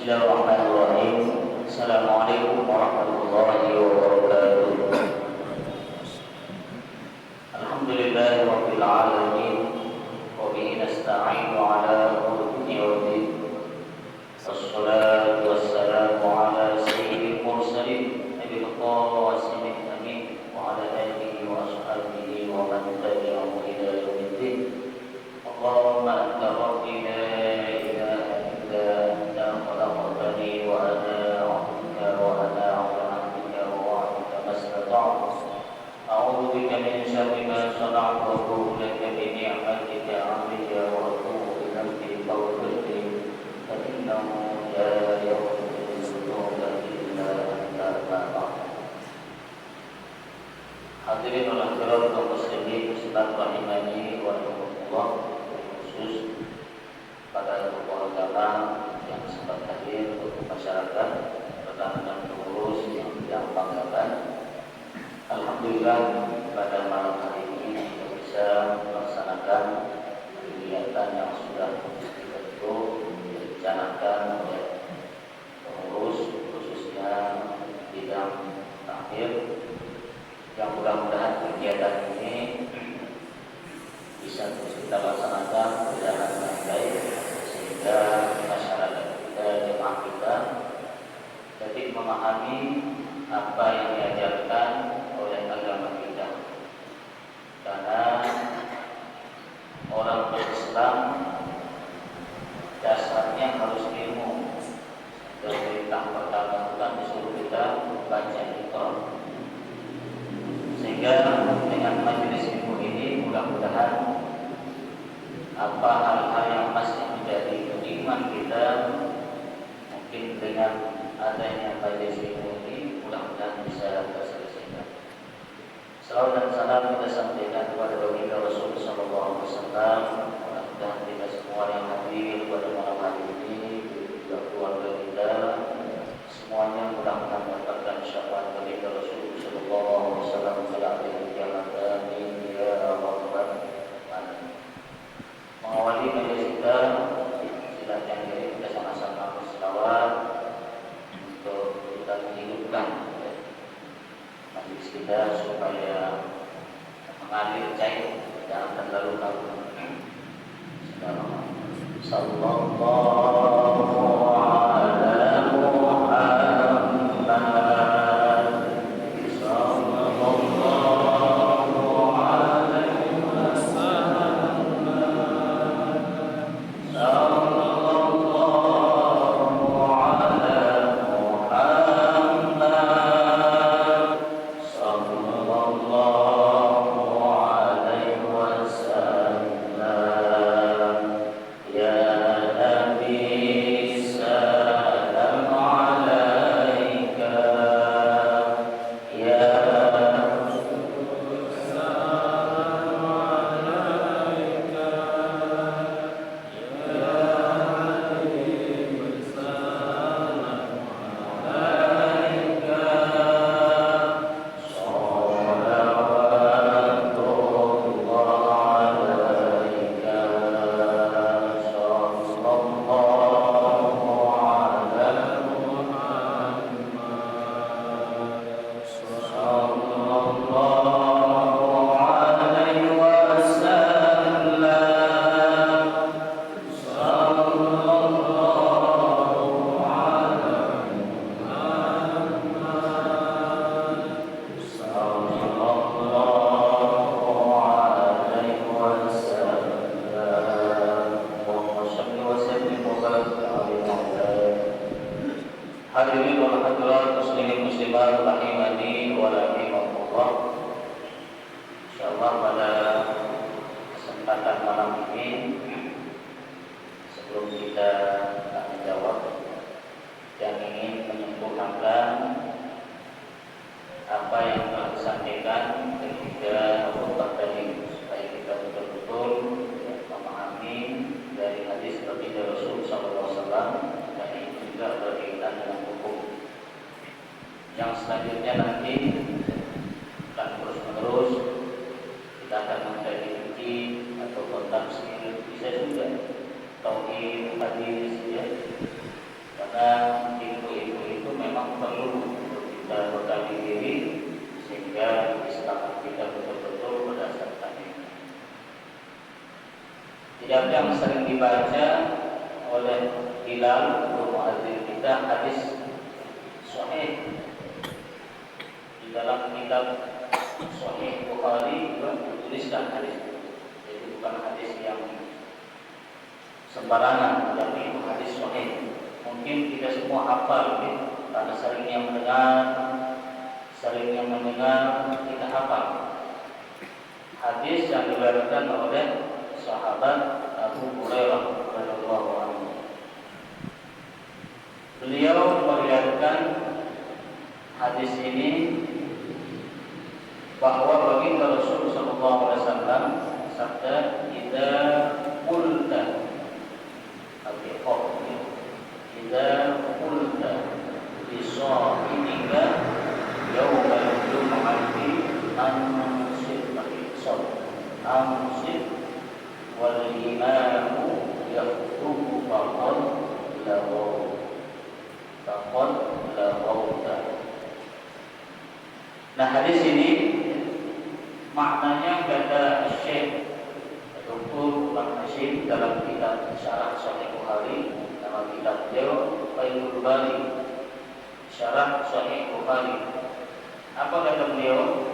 Bismillahirrahmanirrahim. Assalamualaikum warahmatullahi wabarakatuh. Alhamdulillahirabbil alamin wa bihi nasta'inu ala umuri dunya waddin. Wassalatu wassalamu ala sayyidil mursalin nabiyil qasim amin wa ala alihi wa ashabihi wa man tabi'ahum ila yaumiddin. Allahumma anta rabbi la ilaha illa anta khalaqtani wa ana 'abduka wa ana 'ala 'ahdika wa wa'dika mastata'tu. A'udzu bika min syarri ma sana'tu wa a'udzu bika min ni'matika 'alayya wa atubu ilaika faghfirli fa innahu la yaghfiru dzunuba illa anta ba'd. Hadirin wal hadirat kaum muslimin muslimat rahimani wa rahimakumullah, khusus pada tokoh agama yang sempat hadir, untuk masyarakat, rekan dan pengurus yang banggakan. Alhamdulillah pada malam hari ini kita bisa melaksanakan kegiatan yang sudah dibentuk, direncanakan oleh pengurus, khususnya bidang takmir, yang mudah-mudahan kegiatan ini bisa terus kita laksanakan berjalan dengan baik, sehingga masyarakat kita, jemaah kita dapat memahami apa yang diajarkan oleh agama kita. Karena orang berislam dasarnya harus ilmu. Dan perintah pertama itu kan disuruh kita baca Al-Quran. Sehingga dengan majelis ilmu ini mudah-mudahan apa hal-hal yang masih menjadi kebingungan kita, mungkin dengan adanya majelis ilmu ini mudah-mudahan bisa terselesaikan. Salawat dan salam kita sampaikan kepada baginda Rasul sallallahu alaihi wasallam. Mudah-mudahan kita semua yang hadir pada malam hari ini, juga keluarga kita semuanya mudah-mudahan mendapatkan syafaat baginda Rasul sallallahu alaihi wasallam pada hari kiamat. Amin ya rabbal alamin. Mengawali majelis kita, silakan diri kita sama-sama berselawat untuk kita menghidupkan majelis kita supaya mengalir cair, jangan terlalu kaku. Sallallahu ala Muhammad. Hadirin wal hadirat muslimin muslimat rahimani wa rahimakumullah. Insyaallah pada kesempatan malam ini, sebelum kita menjawab yang ingin menyempurnakan apa yang telah disampaikan ketika khutbah tadi, supaya kita betul-betul memahami dari hadis baginda Rasul sallallahu alaihi wasallam, dan itu juga berkaitan dengan hukum. Yang selanjutnya nanti akan terus-menerus kita akan mempelajari atau tafsir, bisa juga tauhid, hadis, ya, dan karena ilmu-ilmu itu memang perlu untuk kita bekali diri sehingga Islam kita betul-betul berdasarkan ini. Tidak yang sering dibaca oleh Bilal muadzin kita hadis sahih di dalam kitab Sahih Bukhari juga dituliskan hadis itu. Jadi bukan hadis yang sembarangan, tapi itu hadis sahih. Mungkin kita semua hafal gitu, karena seringnya mendengar kita hafal. Hadis yang diriwayatkan oleh sahabat Abu Hurairah radhiyallahu anhu. Beliau meriwayatkan hadis ini bahwa baginda Rasul sallallahu alaihi wasallam sabda, "Idza qulta idza qulta li sahibika yawmal jum'ati amsik wal imamu yaktubu faqad lawauta." Nah, hadis ini maknanya kata Syekh Dr. Ibnu Hashim dalam kitab Syarah Sahih Bukhari, nama kitab beliau Fathul Bari, Syarah Sahih Bukhari. Apa kata beliau?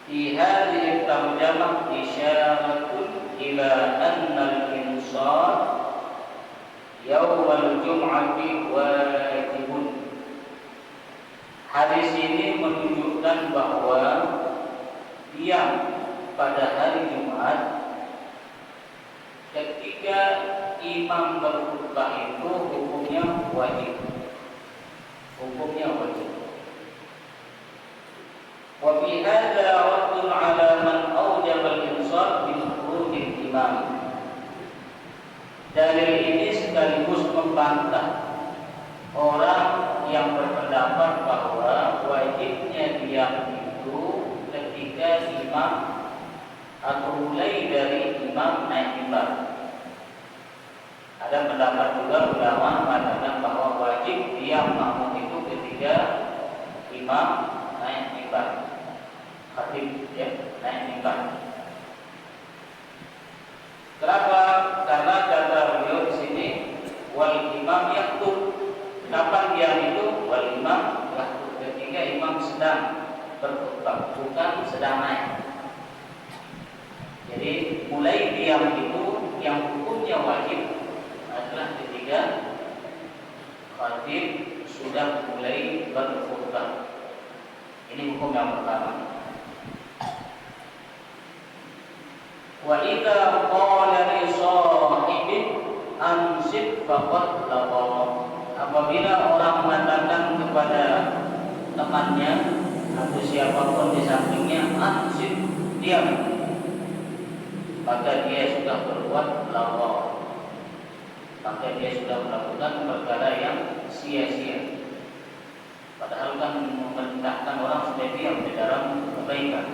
Fi hadhihi tarjamah isyaratun ila anna al-insan yawmal jum'ati wajibun. Hadis ini menunjukkan bahwa diam pada hari Jumat ketika imam berkhutbah itu hukumnya wajib. Wa fi hadza raddun 'ala man awjaba al-insaf bi khurujil imam. Dalil ini sekaligus membantah orang yang berpendapat bahwa wajibnya diam itu ketika imam atau mulai dari imam naik mimbar. Ada pendapat juga ulama mengatakan bahwa wajib diam makmum itu ketika imam naik mimbar, khatib naik mimbar. Kenapa? Karena kata beliau di sini wal imam yaktub. Kapan diam itu? Wal imam yaktub, ketika imam sedang berkhutbah, bukan sedang naik. Jadi mulai diam itu yang hukumnya wajib adalah ketika khatib sudah mulai berkhutbah. Ini hukum yang pertama. Wa idza qala li sahibi amsik faqad laqama. Apabila orang mengatakan kepada temannya atau siapapun di sampingnya, amsik, diam, maka dia sudah berbuat lawa, maka dia sudah melakukan perkara yang sia-sia. Padahal kan memerintahkan orang supaya diam di dalam kebaikan,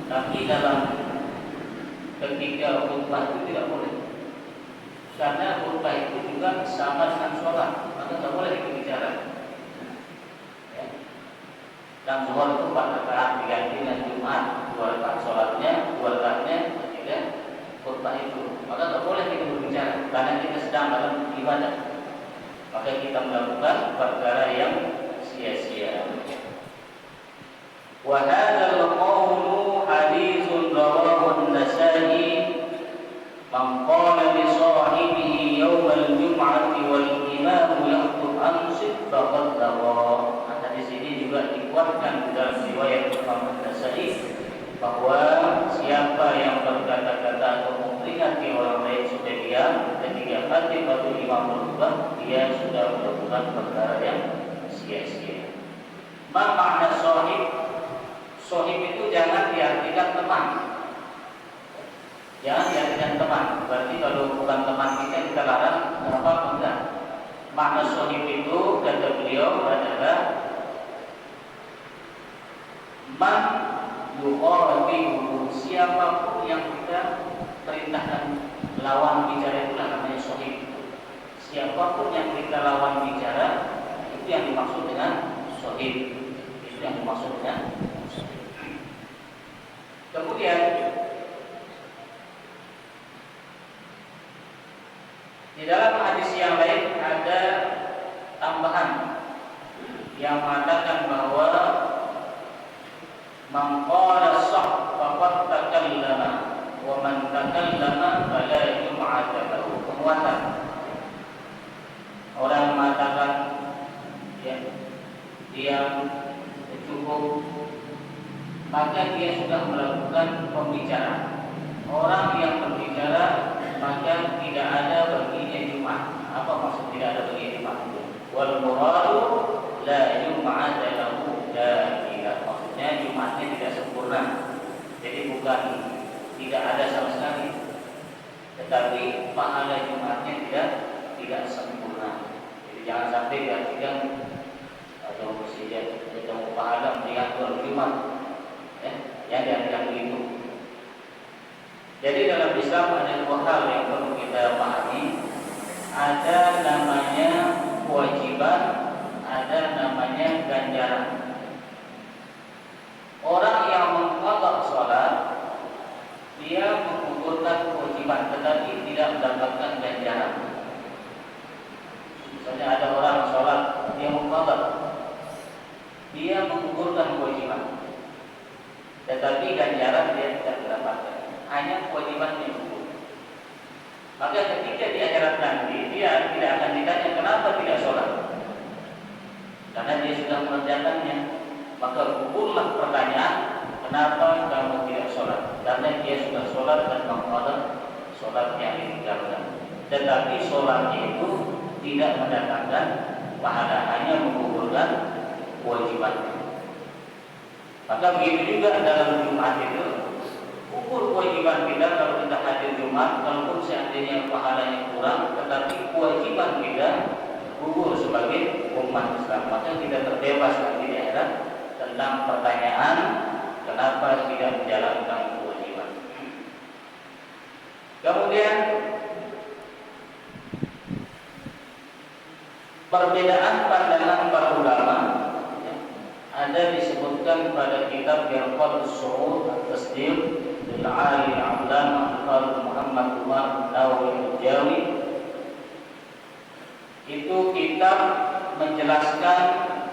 tapi dalam ketika khutbah itu tidak boleh, karena khutbah itu juga sama dengan sholat, maka tidak boleh berbicara. Dan zuhur itu 4 rakaat diganti dengan Jumat 2 rakaat sholatnya, 2 rakaatnya ketika khutbah itu, maka tidak boleh kita berbicara karena kita sedang dalam ibadah. Maka kita melakukan perkara yang sia-sia. Wa hadzal qawlu haditsun rawahu an-Nasa'i man qala li sahibihi yawmal jum'ati wal imamu yakhutub amsik faqad lawa. Hadis ini juga dikuatkan dalam riwayat Imam An-Nasa'i bahwa siapa yang berkata-kata atau memperingati orang lain supaya diam ketika khatib atau imam berkhutbah, dia sudah melakukan perkara yang sia-sia. Ma makna sahib? Sahib itu jangan diartikan teman. Jangan diartikan teman. Berarti kalau bukan teman kita larang, kenapa enggak? Makna sahib itu kata beliau adalah man yuqatibu, siapapun yang kita perintahkan lawan bicara, itulah namanya sahib. siapapun yang kita lawan bicara, itu yang dimaksud dengan shahid. Itu yang dimaksud dengan shahid. Kemudian di dalam hadis yang lain ada tambahan yang mengatakan bahwa man qala sah faqad takallama wa man takallama fala jum'ata lahu. Penguatan orang mengatakan ya, dia cukup, maka dia sudah melakukan pembicaraan. Orang yang berbicara maka tidak ada baginya Jumat. Apa maksud tidak ada baginya Jumat? Wal muradu la Jum'ata lahu da'ilah. Maksudnya Jumatnya tidak sempurna. Jadi bukan tidak ada sama sekali, tetapi pahala Jumatnya tidak sempurna. Jadi jangan sampai diartikan atau mestinya ketemu pahala melihat Jumat, ya, yang diartikan begitu. Jadi dalam Islam ada dua hal yang perlu kita pahami. Ada namanya kewajiban, ada namanya ganjaran. Orang yang mengqadha salat, dia menggugurkan kewajiban tetapi tidak mendapatkan ganjaran. Misalnya ada orang salat, dia mengqadha, dia menggugurkan kewajiban, tetapi ganjaran dia tidak mendapatkan, hanya kewajibannya gugur. Maka ketika di akhirat nanti dia tidak akan ditanya kenapa tidak sholat, karena dia sudah mengerjakannya. Maka gugurlah pertanyaan kenapa kamu tidak sholat, karena dia sudah sholat dan mengqadha sholat yang ditinggalkan. Tetapi sholatnya itu tidak mendatangkan pahala, hanya menggugurkan kewajibannya. Maka begitu juga dalam Jumat itu, ukur kewajiban kita. Kalau kita hadir Jumat, walaupun seandainya pahalanya kurang, tetapi kewajiban kita gugur sebagai umat Islam, maka kita terbebas nanti di akhirat tentang pertanyaan kenapa tidak menjalankan kewajiban. Kemudian perbedaan pandangan para ulama ada disebutkan pada kitab Yarqadus Su'ud At-Tasdiq lil 'Ali al-'Allamah Al-Qadhi Muhammad Umar Nawawi Al-Jawi. Itu kitab menjelaskan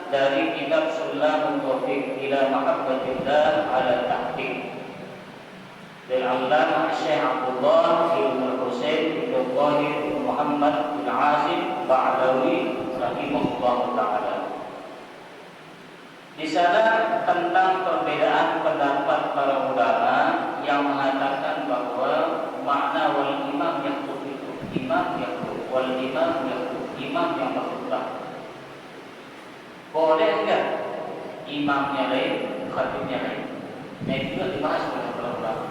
dari kitab Sulamut Taufiq ila Mahabbatillah ala Tahqiq lil 'Allamah Syekh Abdullah bin Husain bin Qahir bin Muhammad bin Azim Ba'lawi rahimahullah ta'ala. Di sana tentang perbedaan pendapat para ulama yang mengatakan bahwa makna wal imam yaktub itu imam yaktub, wal imam yaktub, imam yang berkhutbah. Boleh enggak imamnya lain, khatibnya lain? Nah itu juga dibahas oleh para ulama.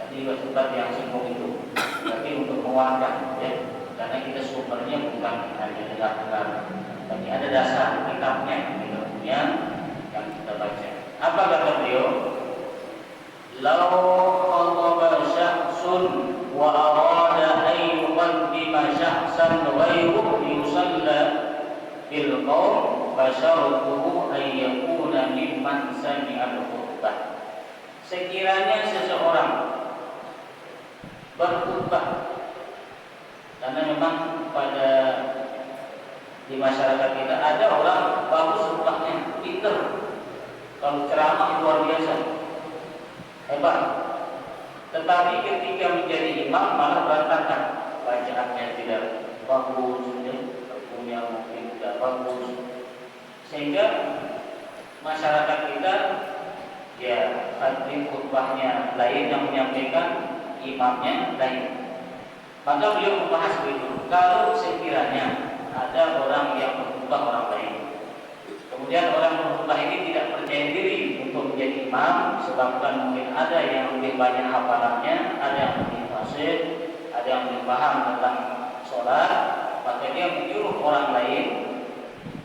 Tadi Ustaz yang singgung itu, tapi untuk menguatkan ya, karena kita sumbernya bukan hanya dengar-dengar, tapi ada dasar kitabnya yang kita baca. Apa kata beliau? Lau khataba syakhsun wa arada an yuqaddima syakhsan ghayruhu yusalla bil qaum fa syartuhu an yakuna mimman sami'a al-khutbah. Sekiranya seseorang berkhutbah, karena memang pada di masyarakat kita ada orang bagus khutbahnya, pinter, kalau ceramah luar biasa, hebat. Tetapi ketika menjadi imam malah berantakan, bacaannya tidak bagus, punya mungkin tidak bagus, sehingga masyarakat kita ya khatib khutbahnya lain, yang menyampaikan imamnya lain. Maka beliau membahas begitu, kalau sekiranya ada orang yang berkhutbah orang lain, kemudian orang berkhutbah ini tidak percaya diri untuk menjadi imam, sebabkan mungkin ada yang lebih banyak hafalannya, ada yang lebih fasih, ada yang lebih paham tentang sholat, maka dia menyuruh orang lain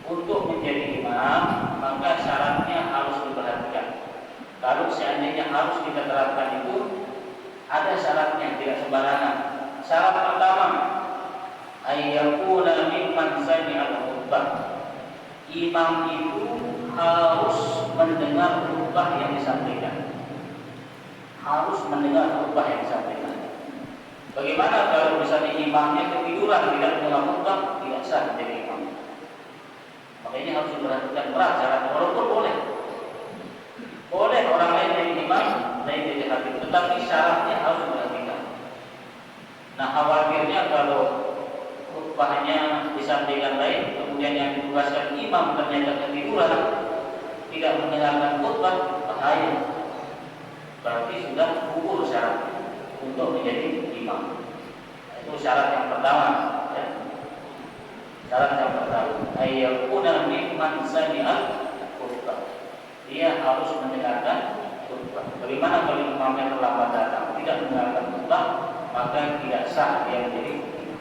untuk menjadi imam. Maka syaratnya harus diperhatikan. Kalau seandainya harus kita terapkan itu, ada syaratnya, tidak sembarangan. Syarat pertama ayyakuna mimman sami'al khutbah. Imam itu harus mendengar khutbah yang disampaikan. Harus mendengar khutbah yang disampaikan. Bagaimana kalau misalnya imamnya ketiduran tidak mendengar khutbah, tidak sah menjadi imam. Maka ini harus diperhatikan berat syaratnya. Walaupun boleh orang lain jadi imam, lain jadi khatib, tetapi syaratnya harus diperhatikan. Nah, khawatirnya kalau khutbahnya disampaikan lain, kemudian yang ditugaskan imam ternyata ketiduran, tidak mendengarkan khutbah, bahaya. Berarti sudah gugur syarat untuk menjadi imam. Itu syarat yang pertama. Ya. Syarat yang pertama, ayyakuna mimman sami'al khutbah. Dia harus mendengarkan khutbah. Bagaimana kalau imamnya terlambat datang, tidak mendengarkan khutbah, maka tidak sah dia menjadi imam.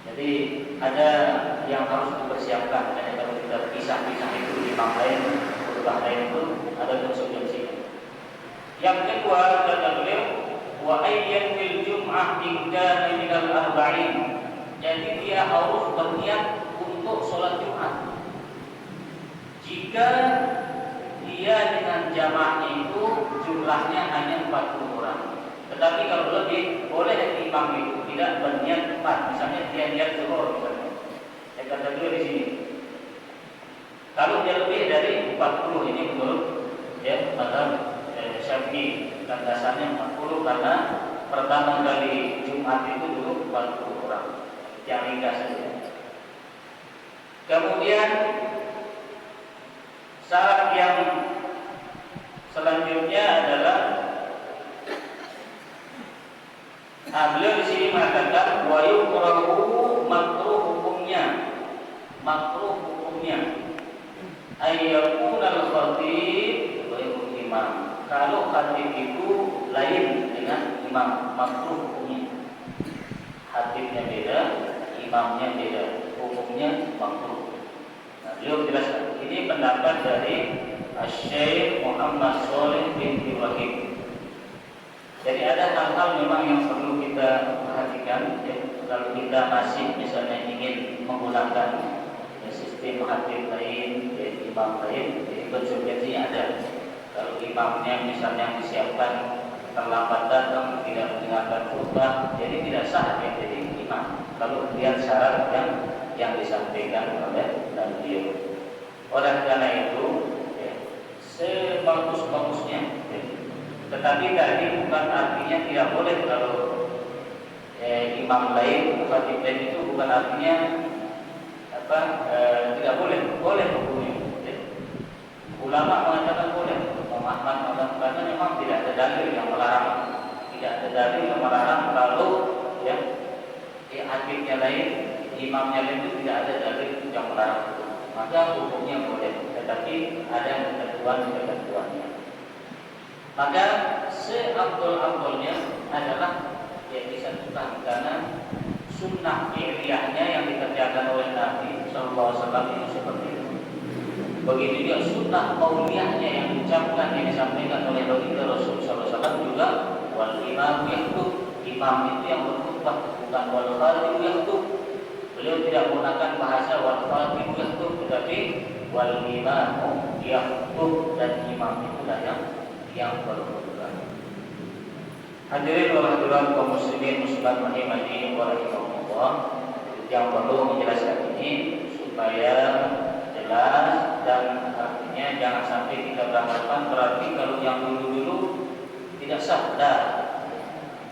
Jadi ada yang harus dipersiapkan. Karena kalau kita pisah-pisah itu imam lain, khutbah lain itu ada konsekuensinya. Yang kedua kata beliau, wa ayyan fil jum'ah in kana minal arba'in. Jadi dia harus berniat untuk sholat Jumat. Jika dia dengan jamaahnya itu jumlahnya hanya 40 orang. Tetapi kalau lebih, boleh imam itu tidak berniat 4. Misalnya dia niat zuhur misalnya. Saya kata dulu di sini. Kalau dia lebih dari 40, ini menurut ya mazhab Syafi'i, dan dasarnya 40 karena pertama kali Jumat itu dulu 40 orang. Yang ringkas saja. Kemudian syarat yang selanjutnya adalah beliau di sini mengatakan wa yukrahu makruh hukumnya ayyakuna al-khatib wa imam. Kalau khatib itu lain dengan imam, makruh hukumnya. Khatibnya beda, imamnya beda, hukumnya makruh. Nah, beliau jelaskan. Ini pendapat dari Syekh Muhammad Shalih bin Ibrahim. Jadi ada hal-hal memang yang perlu kita perhatikan. Ya, kalau kita masih misalnya ingin menggunakan sistem khatib lain, ya, imam lain, jadi konsekuensinya ada. Kalau imamnya misalnya disiapkan terlambat datang, tidak mendengarkan khutbah, jadi tidak sah dia jadi imam. Kalau lihat syarat yang disampaikan oleh beliau. Oleh karena itu, ya, sebagus-bagusnya, ya, tetapi tadi bukan artinya tidak boleh kalau imam lain, khatib lain itu bukan artinya tidak boleh hukumnya. Ya. Ulama mengatakan boleh. Ahmad mengatakan memang tidak ada dalil yang melarang. Tidak ada dalil yang melarang kalau ya khatibnya lain, imamnya lain itu tidak ada dalil yang melarang itu. Maka hukumnya boleh, tetapi ada ketentuannya. Maka seafdol-afdolnya adalah yang disatukan, karena sunnah fi'liyahnya yang dikerjakan oleh Nabi SAW itu seperti itu. Begitu juga sunnah qauliyahnya yang diucapkan, yang disampaikan oleh Rasulullah SAW juga wal imam yahtub. Imam itu yang berkhutbah, bukan wal khatib yahtub. Beliau tidak menggunakan bahasa wal khatib yahtub, tetapi wal imam yahtub, dan imam itulah yang berkhutbah. Hadirin wa hadirat kaum muslimin muslimat rahimani wa rahimakumullah, yang perlu menjelaskan ini supaya jelas, dan artinya jangan sampai kita beranggapan berarti kalau yang dulu-dulu tidak sah.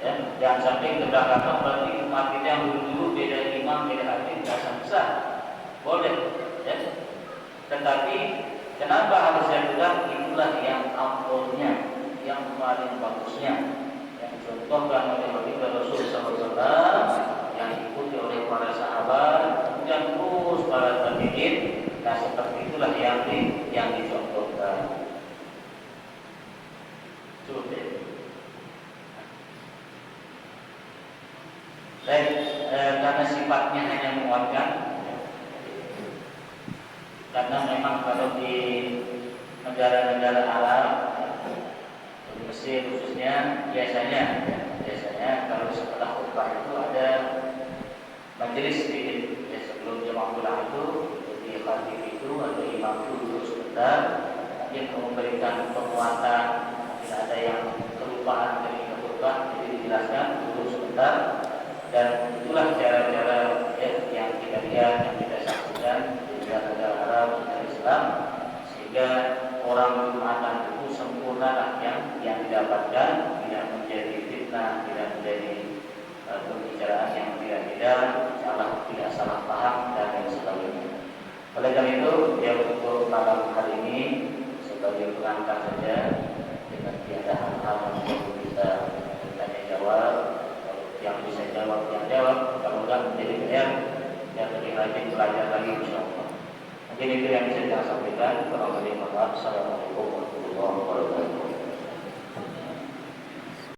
Ya, jangan sampai kita beranggapan berarti umat kita yang dulu-dulu beda imam, beda khatib, tidak sah. Boleh, ya. Tetapi kenapa harus saya bilang itulah yang afdolnya, yang paling bagusnya, yang contohkan oleh Rasulullah SAW, yang diikuti oleh para sahabat dan terus para tabi'in. Nah, seperti itulah yang dicontohkan. Cukup. Baik, karena sifatnya hanya menguatkan, karena memang kalau di negara-negara Arab, di Mesir khususnya, biasanya kalau setelah khutbah itu ada majelis sedikit ya, sebelum jemaah pulang itu di khatib itu atau imam itu dulu sebentar yang memberikan penguatan, tidak ada yang kelupaan ketika khutbah, jadi dijelaskan dulu sebentar. Dan itulah cara-cara ya, yang kita lihat, yang kita saksikan di negara Arab, negara Islam, sehingga orang Jumatan itu sempurna yang didapatkan, tidak menjadi fitnah, tidak menjadi pembicaraan yang tidak salah paham dan lain sebagainya. Oleh karena itu, ya untuk malam hari ini sebagai pengantar saja, dengan tiada hal-hal yang perlu kita bertanya jawab. Yang bisa jawab, yang jawab. Kalau enggak menjadi benar, yang lebih rajin belajar lagi insyaallah. Mungkin itu yang bisa saya sampaikan. Assalamualaikum warahmatullahi wabarakatuh.